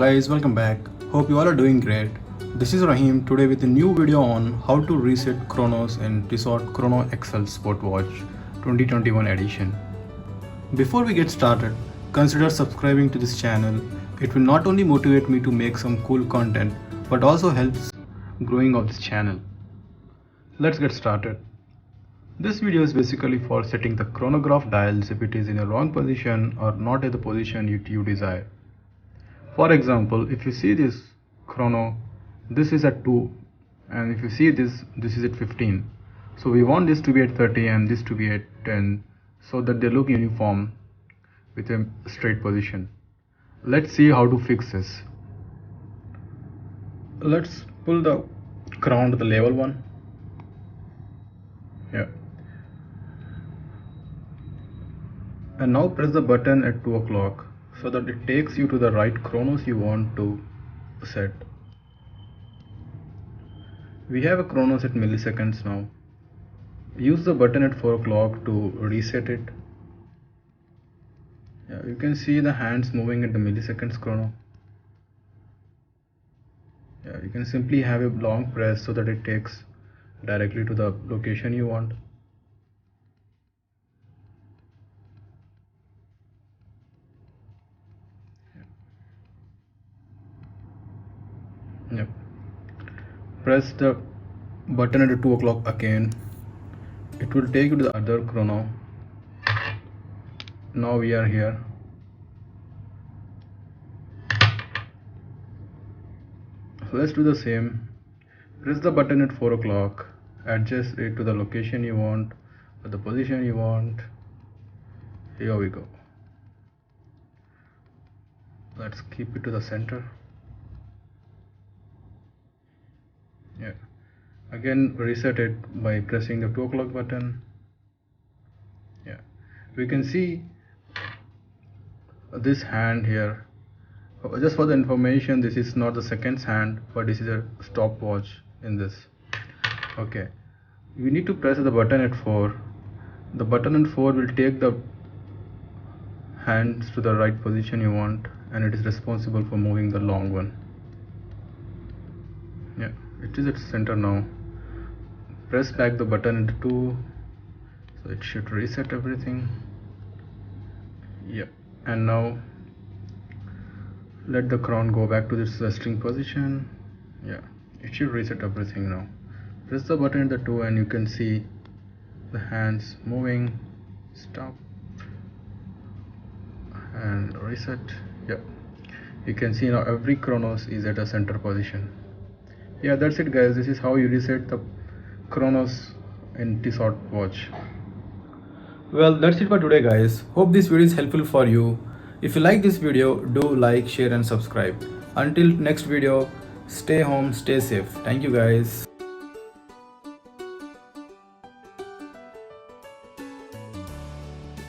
guys, welcome back. Hope you all are doing great. This is Raheem today with a new video on how to reset chronos in TISSOT Chrono XL Sport Watch 2021 edition. Before we get started, consider subscribing to this channel. It will not only motivate me to make some cool content but also helps growing of this channel. Let's get started. This video is basically for setting the chronograph dials if it is in a wrong position or not at the position you desire. For example, if you see this chrono, this is at 2, and if you see this is at 15. So we want this to be at 30 and this to be at 10 so that they look uniform with a straight position. Let's see how to fix this. Let's pull the crown to the level one. Yeah. And now press the button at 2 o'clock so that it takes you to the right chronos you want to set. We have a chronos at milliseconds now. Use the button at 4 o'clock to reset it. Yeah, you can see the hands moving at the milliseconds chrono. Yeah, you can simply have a long press so that it takes directly to the location you want. Yep. Press the button at 2 o'clock again. It will take you to the other chrono. Now we are here. So let's do the same. Press the button at 4 o'clock. Adjust it to the location you want or the position you want. Here we go. Let's keep it to the center. Yeah. Again reset it by pressing the 2 o'clock button. Yeah. We can see this hand here. Just for the information, this is not the seconds hand, but this is a stopwatch in this. Okay. We need to press the button at 4. The button at 4 will take the hands to the right position you want, and it is responsible for moving the long one. Yeah. It is at center now. Press back the button at 2, so it should reset everything. Yeah, and now let the crown go back to its resting position. Yeah, it should reset everything now. Press the button at the 2 and you can see the hands moving. Stop and reset. Yeah, you can see now every chronos is at a center position. Yeah, that's it guys. This is how you reset the chronos in TISSOT watch. Well, that's it for today guys. Hope this video is helpful for you. If you like this video, do like, share and subscribe. Until next video, stay home, stay safe. Thank you guys.